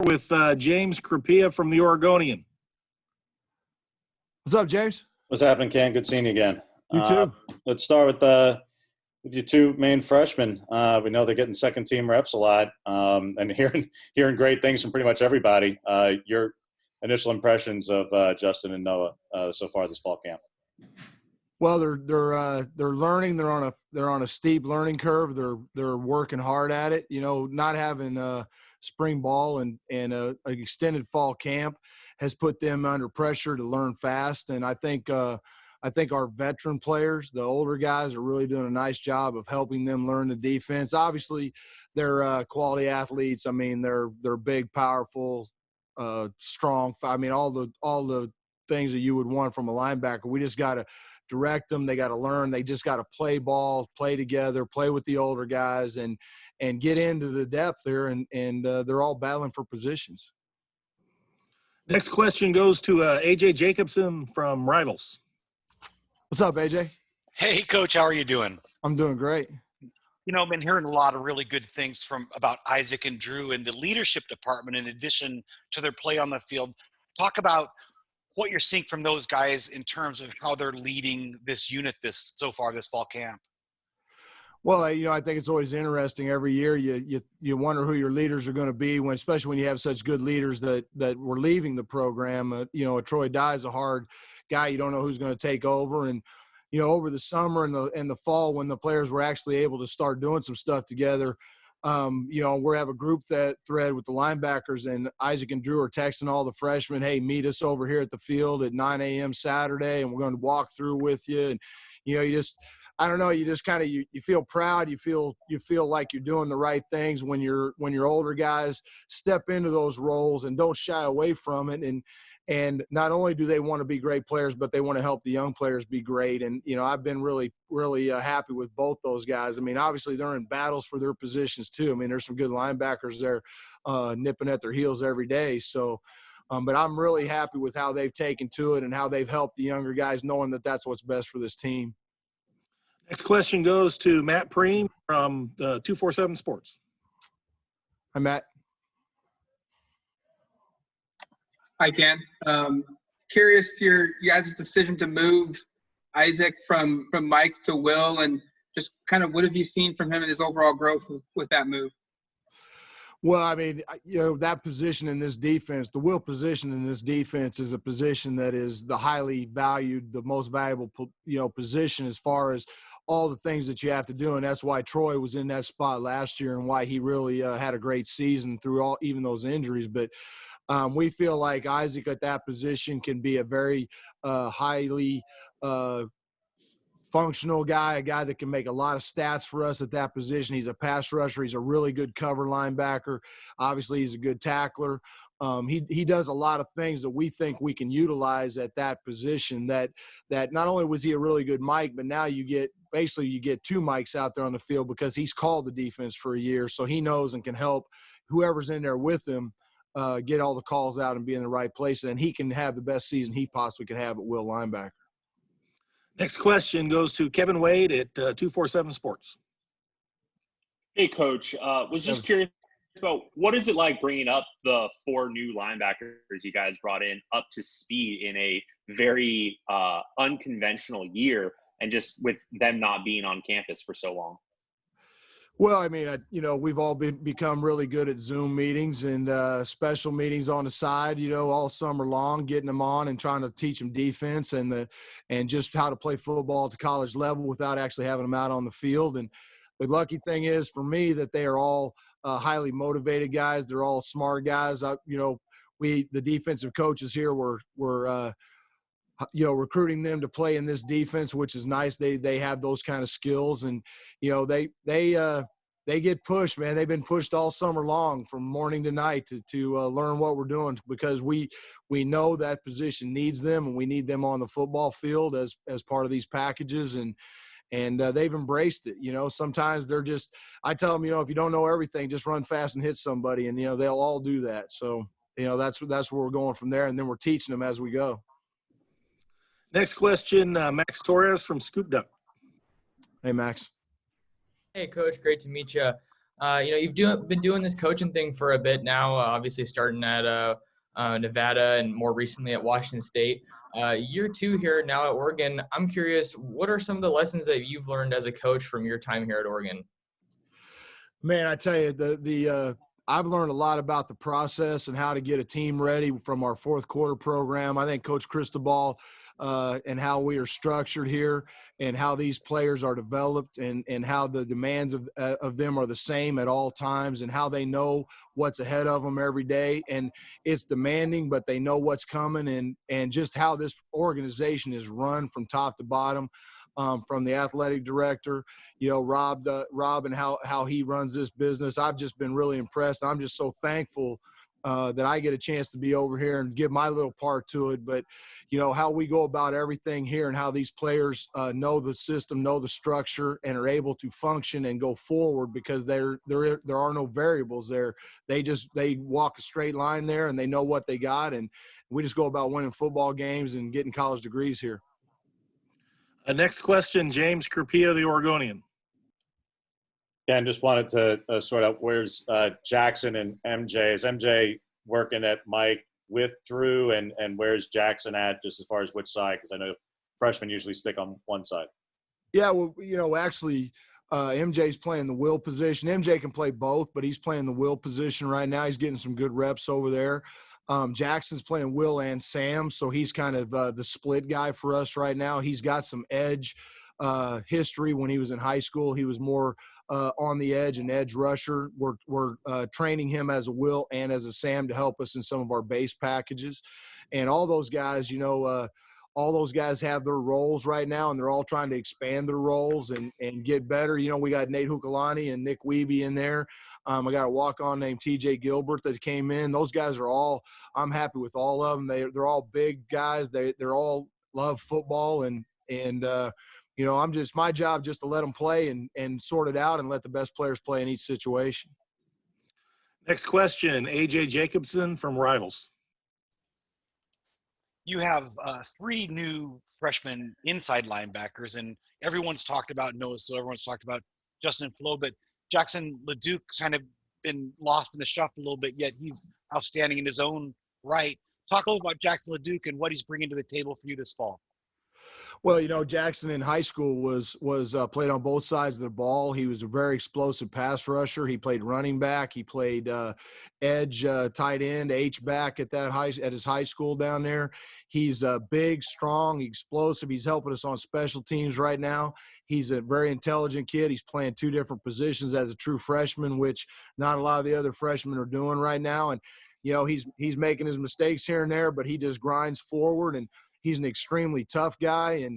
with James Krapia from the Oregonian. What's up, James? What's happening, Ken? Good seeing you again. You too. Let's start with your two main freshmen. We know they're getting second-team reps a lot, and hearing great things from pretty much everybody. Your initial impressions of Justin and Noah so far this fall camp? Well, they're learning. They're on a steep learning curve. They're working hard at it. You know, not having spring ball and an extended fall camp has put them under pressure to learn fast. And I think our veteran players, the older guys, are really doing a nice job of helping them learn the defense. Obviously, they're quality athletes. I mean, they're big, powerful, strong. I mean, all the things that you would want from a linebacker. We just got to direct them. They got to learn. They just got to play ball, play together, play with the older guys, and get into the depth there. And they're all battling for positions. Next question goes to AJ Jacobson from Rivals. What's up, AJ? Hey, Coach. How are you doing? I'm doing great. You know, I've been hearing a lot of really good things about Isaac and Drew in the leadership department in addition to their play on the field. Talk about what you're seeing from those guys in terms of how they're leading this unit so far this fall camp. Well, I think it's always interesting. Every year you wonder who your leaders are going to be, especially when you have such good leaders that were leaving the program. A Troy Dye is a hard guy. You don't know who's going to take over. And, over the summer and the fall when the players were actually able to start doing some stuff together, we have a group thread with the linebackers, and Isaac and Drew are texting all the freshmen, hey, meet us over here at the field at 9 a.m. Saturday, and we're going to walk through with you. And, I don't know, you just kind of, you feel proud. You feel like you're doing the right things when your older guys step into those roles and don't shy away from it. And not only do they want to be great players, but they want to help the young players be great. And, I've been really, really happy with both those guys. I mean, obviously they're in battles for their positions too. I mean, there's some good linebackers there nipping at their heels every day. So, but I'm really happy with how they've taken to it and how they've helped the younger guys, knowing that that's what's best for this team. Next question goes to Matt Preem from 247 Sports. Hi, Matt. Hi, Ken. Curious your guys' decision to move Isaac from Mike to Will, and just kind of what have you seen from him and his overall growth with that move? Well, I mean, that position in this defense, the Will position in this defense is a position that is the highly valued, the most valuable, position as far as all the things that you have to do. And that's why Troy was in that spot last year and why he really had a great season through even those injuries. But we feel like Isaac at that position can be a very highly functional guy, a guy that can make a lot of stats for us at that position. He's a pass rusher. He's a really good cover linebacker. Obviously, he's a good tackler. He does a lot of things that we think we can utilize at that position. That not only was he a really good Mike, but now you get two Mikes out there on the field because he's called the defense for a year, so he knows and can help whoever's in there with him get all the calls out and be in the right place, and he can have the best season he possibly can have at Will linebacker. Next question goes to Kevin Wade at 247 Sports. Hey, Coach. Was just curious about what is it like bringing up the 4 new linebackers you guys brought in up to speed in a very unconventional year, and just with them not being on campus for so long? Well, I mean, we've all become really good at Zoom meetings and special meetings on the side, all summer long, getting them on and trying to teach them defense and just how to play football at the college level without actually having them out on the field. And the lucky thing is for me that they are all highly motivated guys. They're all smart guys. The defensive coaches here were recruiting them to play in this defense, which is nice. They have those kind of skills, and they get pushed, man. They've been pushed all summer long from morning to night to learn what we're doing, because we know that position needs them, and we need them on the football field as part of these packages, and they've embraced it. Sometimes they're just, I tell them, if you don't know everything, just run fast and hit somebody, and they'll all do that. So that's where we're going from there, and then we're teaching them as we go. Next question, Max Torres from Scoop Duck. Hey, Max. Hey, Coach. Great to meet you. You've been doing this coaching thing for a bit now, obviously starting at Nevada and more recently at Washington State. Year 2 here now at Oregon. I'm curious, what are some of the lessons that you've learned as a coach from your time here at Oregon? Man, I tell you, I've learned a lot about the process and how to get a team ready from our fourth quarter program. I think Coach Cristobal and how we are structured here and how these players are developed and how the demands of them are the same at all times and how they know what's ahead of them every day. And it's demanding, but they know what's coming and just how this organization is run from top to bottom. From the athletic director, Rob and how he runs this business. I've just been really impressed. I'm just so thankful that I get a chance to be over here and give my little part to it. But, how we go about everything here and how these players know the system, know the structure, and are able to function and go forward because there are no variables there. They walk a straight line there and they know what they got. And we just go about winning football games and getting college degrees here. Next question, James Carpio, the Oregonian. Yeah, and just wanted to sort out where's Jackson and MJ. Is MJ working at Mike with Drew, and where's Jackson at, just as far as which side? Because I know freshmen usually stick on one side. Yeah, well, actually, MJ's playing the will position. MJ can play both, but he's playing the will position right now. He's getting some good reps over there. Jackson's playing Will and Sam, so he's kind of the split guy for us right now. He's got some edge history. When he was in high school, he was more on the edge, an edge rusher. We're training him as a Will and as a Sam to help us in some of our base packages. And all those guys, all those guys have their roles right now, and they're all trying to expand their roles and get better. We got Nate Hukalani and Nick Wiebe in there. I got a walk-on named TJ Gilbert that came in. Those guys are all – I'm happy with all of them. They're all big guys. They're all love football, and I'm just – my job just to let them play and sort it out and let the best players play in each situation. Next question, AJ Jacobson from Rivals. You have 3 new freshman inside linebackers, and everyone's talked about Noah Still, everyone's talked about Justin Flo, but Jackson LeDuc's kind of been lost in the shuffle a little bit, yet he's outstanding in his own right. Talk a little about Jackson LeDuc and what he's bringing to the table for you this fall. Well, Jackson in high school was played on both sides of the ball. He was a very explosive pass rusher. He played running back. He played edge, tight end, H-back at his high school down there. He's big, strong, explosive. He's helping us on special teams right now. He's a very intelligent kid. He's playing 2 different positions as a true freshman, which not a lot of the other freshmen are doing right now. And, he's making his mistakes here and there, but he just grinds forward, and he's an extremely tough guy.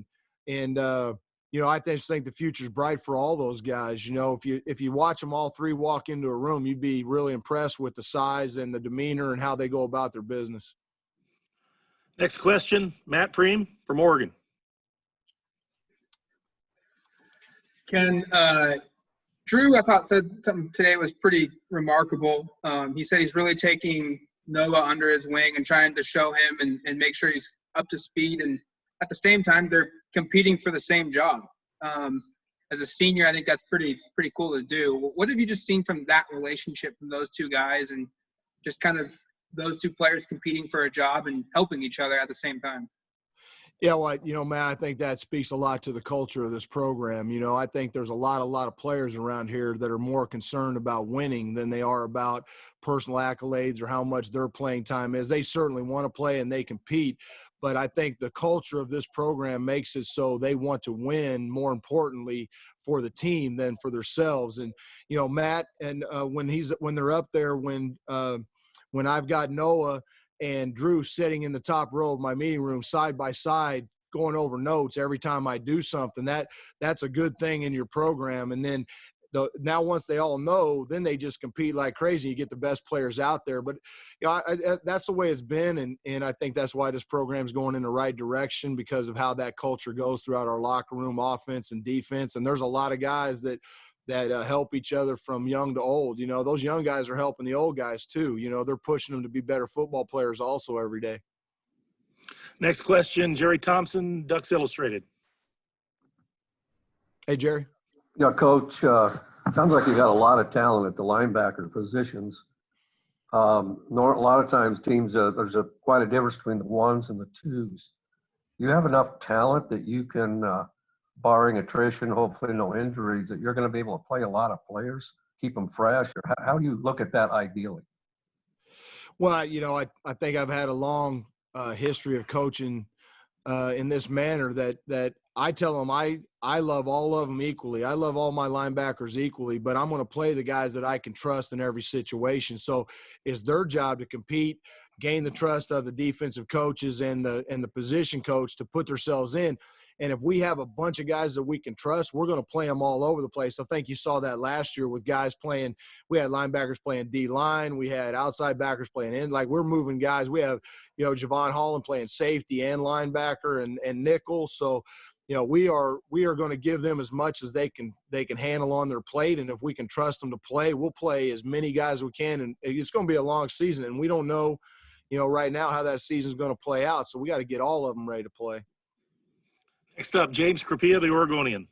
And I just think the future's bright for all those guys. If you watch them all 3 walk into a room, you'd be really impressed with the size and the demeanor and how they go about their business. Next question, Matt Preem from Oregon. Ken, Drew, I thought said something today was pretty remarkable. He said he's really taking Noah under his wing and trying to show him and make sure he's up to speed. And at the same time, they're competing for the same job. As a senior, I think that's pretty cool to do. What have you just seen from that relationship from those 2 guys and just kind of those 2 players competing for a job and helping each other at the same time? Yeah, well, Matt, I think that speaks a lot to the culture of this program. I think there's a lot of players around here that are more concerned about winning than they are about personal accolades or how much their playing time is. They certainly want to play and they compete, but I think the culture of this program makes it so they want to win, more importantly, for the team than for themselves. And, Matt, and when they're up there, when I've got Noah and Drew sitting in the top row of my meeting room side by side going over notes every time I do something, that's a good thing in your program. And then now once they all know, then they just compete like crazy. You get the best players out there. But that's the way it's been, and I think that's why this program's going in the right direction because of how that culture goes throughout our locker room, offense and defense. And there's a lot of guys that help each other from young to old. Those young guys are helping the old guys too. They're pushing them to be better football players also every day. Next question, Jerry Thompson, Ducks Illustrated. Hey, Jerry. Yeah, Coach, Sounds like you got a lot of talent at the linebacker positions. A lot of times teams, there's quite a difference between the ones and the twos. You have enough talent that you can, barring attrition, hopefully no injuries, that you're going to be able to play a lot of players, keep them fresh? Or how do you look at that ideally? Well, I think I've had a long history of coaching in this manner that I tell them I love all of them equally. I love all my linebackers equally, but I'm going to play the guys that I can trust in every situation. So it's their job to compete, gain the trust of the defensive coaches and the position coach to put themselves in. And if we have a bunch of guys that we can trust, we're going to play them all over the place. I think you saw that last year with guys playing. We had linebackers playing D-line. We had outside backers playing in. Like, we're moving guys. We have, Javon Holland playing safety and linebacker and nickel. So, we are going to give them as much as they can handle on their plate. And if we can trust them to play, we'll play as many guys as we can. And it's going to be a long season. And we don't know, right now how that season is going to play out. So we got to get all of them ready to play. Next up, James Crapia, the Oregonian.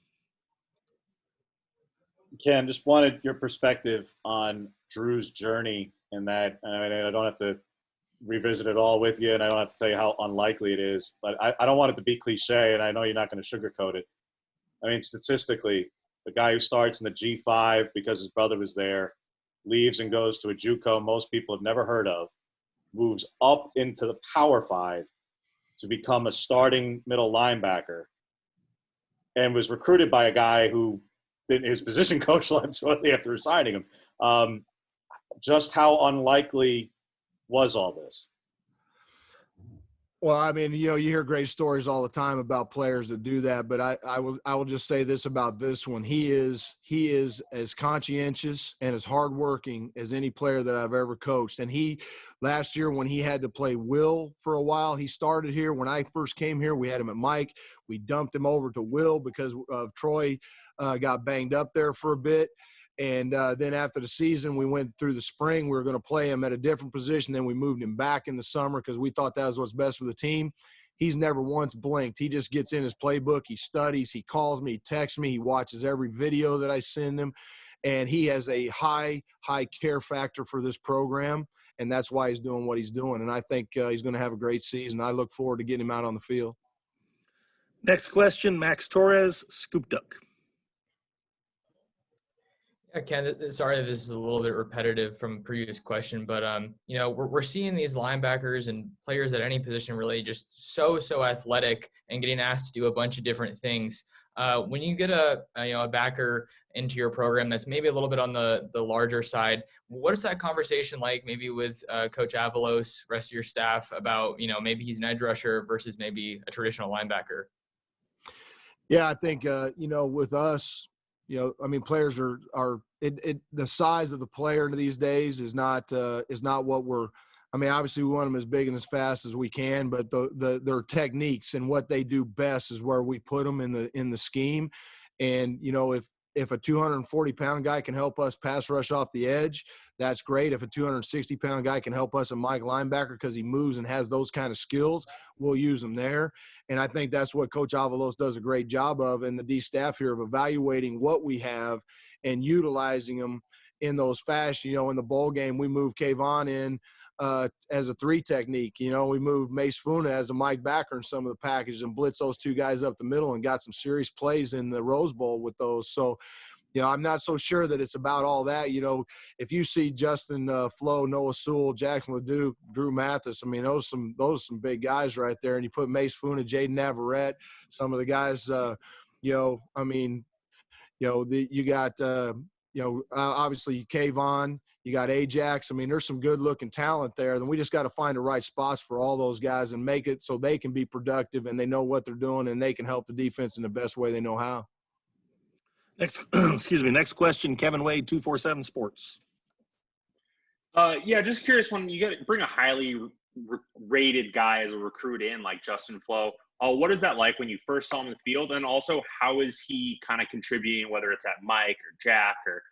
Ken, just wanted your perspective on Drew's journey in that. I mean, I don't have to revisit it all with you, and I don't have to tell you how unlikely it is, but I don't want it to be cliche, and I know you're not going to sugarcoat it. I mean, statistically, the guy who starts in the G5 because his brother was there, leaves and goes to a JUCO most people have never heard of, moves up into the Power 5 to become a starting middle linebacker, and was recruited by a guy who his position coach left shortly after signing him. Just how unlikely was all this? Well, I mean, you hear great stories all the time about players that do that, but I will just say this about this one. He is as conscientious and as hardworking as any player that I've ever coached. And last year when he had to play Will for a while, he started here. When I first came here, we had him at Mike. We dumped him over to Will because of Troy got banged up there for a bit. And then after the season, we went through the spring. We were going to play him at a different position. Then we moved him back in the summer because we thought that was what's best for the team. He's never once blinked. He just gets in his playbook. He studies. He calls me. He texts me. He watches every video that I send him. And he has a high care factor for this program. And that's why he's doing what he's doing. And I think he's going to have a great season. I look forward to getting him out on the field. Next question, Max Torres, Scoop Duck. Yeah, Ken, sorry if this is a little bit repetitive from a previous question, but we're seeing these linebackers and players at any position really just so athletic and getting asked to do a bunch of different things. When you get a backer into your program that's maybe a little bit on the larger side, what is that conversation like maybe with Coach Avalos, rest of your staff about, maybe he's an edge rusher versus maybe a traditional linebacker? Yeah, I think, with us, players are the size of the player these days is not what we're. Obviously we want them as big and as fast as we can, but their techniques and what they do best is where we put them in the scheme. And if a 240-pound guy can help us pass rush off the edge, that's great. If a 260-pound guy can help us at Mike linebacker because he moves and has those kind of skills, we'll use him there. And I think that's what Coach Avalos does a great job of, and the D staff here, of evaluating what we have and utilizing them in those fashion. In the bowl game, we moved Kayvon in as a 3 technique. We moved Mace Funa as a Mike backer in some of the packages and blitz those 2 guys up the middle and got some serious plays in the Rose Bowl with those. So, I'm not so sure that it's about all that. If you see Justin Flo, Noah Sewell, Jackson LeDuc, Drew Mathis, those are some big guys right there. And you put Mace Funa, Jaden Navarrete, some of the guys, you got, obviously Kayvon, you got Ajax. There's some good looking talent there. And we just got to find the right spots for all those guys and make it so they can be productive and they know what they're doing and they can help the defense in the best way they know how. Next question, Kevin Wade, 247 Sports. Just curious, when you bring a highly rated guy as a recruit in, like Justin Flo, what is that like when you first saw him in the field? And also, how is he kind of contributing, whether it's at Mike or Jack or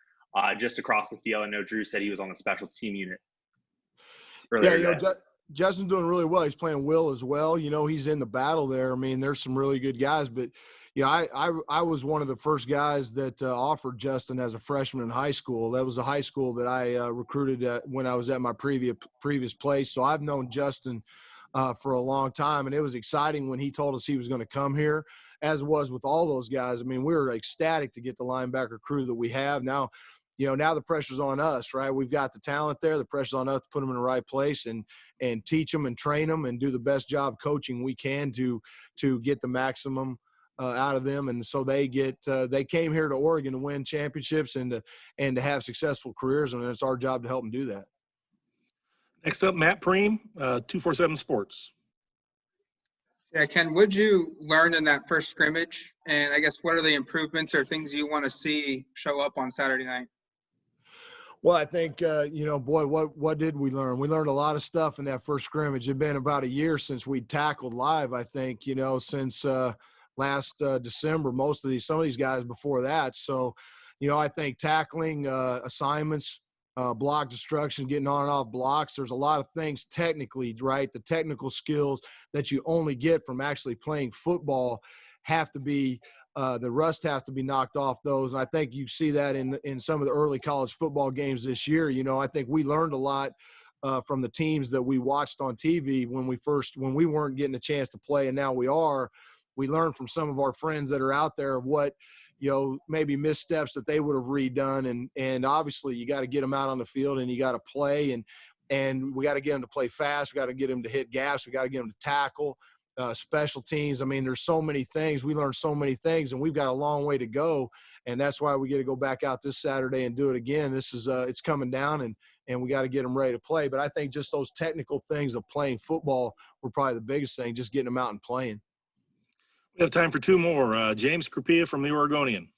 just across the field? I know Drew said he was on the special team unit earlier. Justin's doing really well. He's playing Will as well. He's in the battle there. There's some really good guys, but, I was one of the first guys that offered Justin as a freshman in high school. That was a high school that I recruited when I was at my previous place. So I've known Justin for a long time, and it was exciting when he told us he was going to come here, as was with all those guys. I mean, we were ecstatic to get the linebacker crew that we have now. Now the pressure's on us, right? We've got the talent there. The pressure's on us to put them in the right place and teach them and train them and do the best job coaching we can to get the maximum out of them. And so they came here to Oregon to win championships and to have successful careers, and it's our job to help them do that. Next up, Matt Preem, 247 Sports. Yeah, Ken, what'd you learn in that first scrimmage? And I guess what are the improvements or things you want to see show up on Saturday night? Well, I think, what did we learn? We learned a lot of stuff in that first scrimmage. It'd been about a year since we tackled live, I think, since last December, some of these guys before that. So, I think tackling assignments, block destruction, getting on and off blocks, there's a lot of things technically, right? The technical skills that you only get from actually playing football have to be the rust has to be knocked off those. And I think you see that in some of the early college football games this year. I think we learned a lot from the teams that we watched on TV when we weren't getting a chance to play, and now we are. We learned from some of our friends that are out there of what, maybe missteps that they would have redone. And obviously you got to get them out on the field and you got to play and we got to get them to play fast. We got to get them to hit gaps. We got to get them to tackle. Special teams. I mean, there's so many things. We learned so many things, and we've got a long way to go. And that's why we get to go back out this Saturday and do it again. This is it's coming down, and we got to get them ready to play. But I think just those technical things of playing football were probably the biggest thing, just getting them out and playing. We have time for two more. James Krupia from the Oregonian.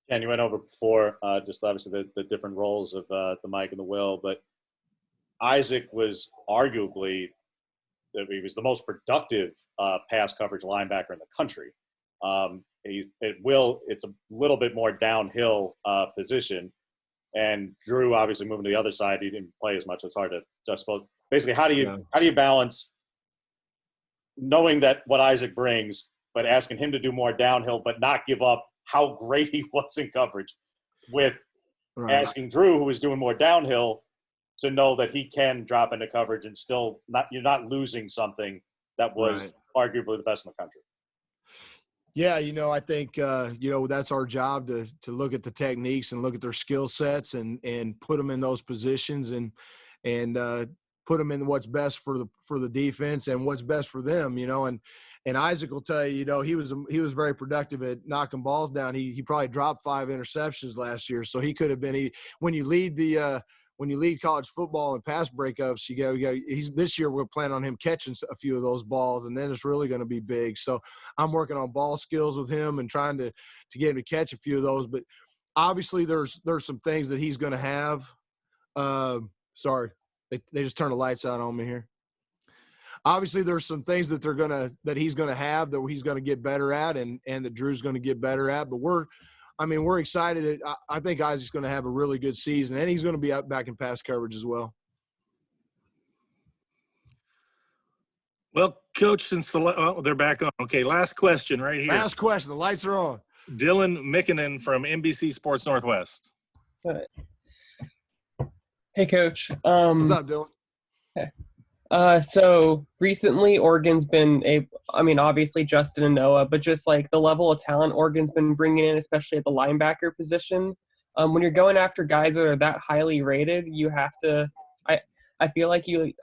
Ken, you went over before, just obviously the different roles of the Mike and the Will, but Isaac was arguably he was the most productive pass coverage linebacker in the country. It's a little bit more downhill position, and Drew obviously moving to the other side. He didn't play as much. So it's hard to just suppose. Basically, how do you balance knowing that what Isaac brings, but asking him to do more downhill, but not give up how great he was in coverage, with asking Drew, who is doing more downhill, to know that he can drop into coverage and still you're not losing something that was arguably the best in the country. Yeah, I think that's our job to look at the techniques and look at their skill sets and put them in those positions and put them in what's best for the defense and what's best for them. And Isaac will tell you, he was very productive at knocking balls down. He probably dropped 5 interceptions last year, so he could have been. When you lead college football in pass breakups, this year we're planning on him catching a few of those balls, and then it's really going to be big. So I'm working on ball skills with him and trying to get him to catch a few of those. But obviously there's some things that he's going to have. Sorry, they just turned the lights out on me here. Obviously there's some things that he's going to have that he's going to get better at and that Drew's going to get better at. But we're excited. I think Isaac's going to have a really good season, and he's going to be back in pass coverage as well. Well, Coach, they're back on. Okay, last question right here. Last question. The lights are on. Dylan Mikkonen from NBC Sports Northwest. Hey, Coach. What's up, Dylan? Hey. So recently Oregon's been obviously Justin and Noah, but just like the level of talent Oregon's been bringing in, especially at the linebacker position. When you're going after guys that are that highly rated, you have to, I feel like you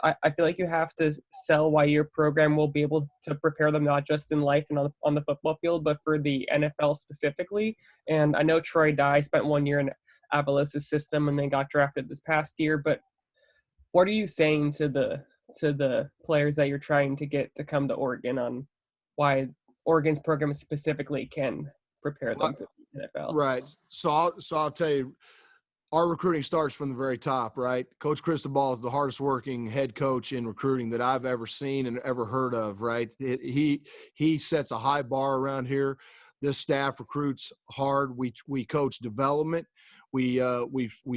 have to sell why your program will be able to prepare them not just in life and on the football field, but for the NFL specifically. And I know Troy Dye spent 1 year in Avalos' system and then got drafted this past year, but what are you saying to the players that you're trying to get to come to Oregon on why Oregon's program specifically can prepare them for the NFL? Right. So I'll tell you, our recruiting starts from the very top, right? Coach Cristobal is the hardest working head coach in recruiting that I've ever seen and ever heard of, right? He sets a high bar around here. This staff recruits hard. We coach development. We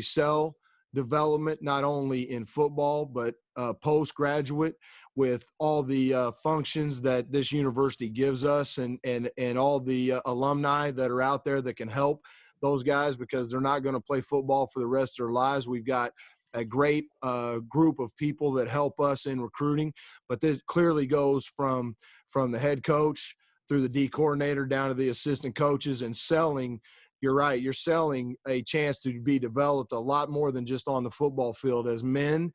sell development, not only in football, but postgraduate, with all the functions that this university gives us, and all the alumni that are out there that can help those guys, because they're not going to play football for the rest of their lives. We've got a great group of people that help us in recruiting, but this clearly goes from the head coach through the D coordinator down to the assistant coaches, and selling. You're right. You're selling a chance to be developed a lot more than just on the football field as men,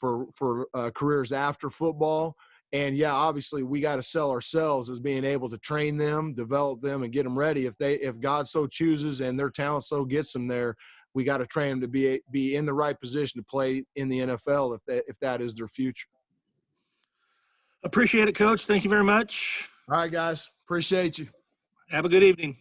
for careers after football. And yeah, obviously we got to sell ourselves as being able to train them, develop them, and get them ready. If God so chooses and their talent so gets them there, we got to train them to be in the right position to play in the NFL if that is their future. Appreciate it, Coach. Thank you very much. All right, guys. Appreciate you. Have a good evening.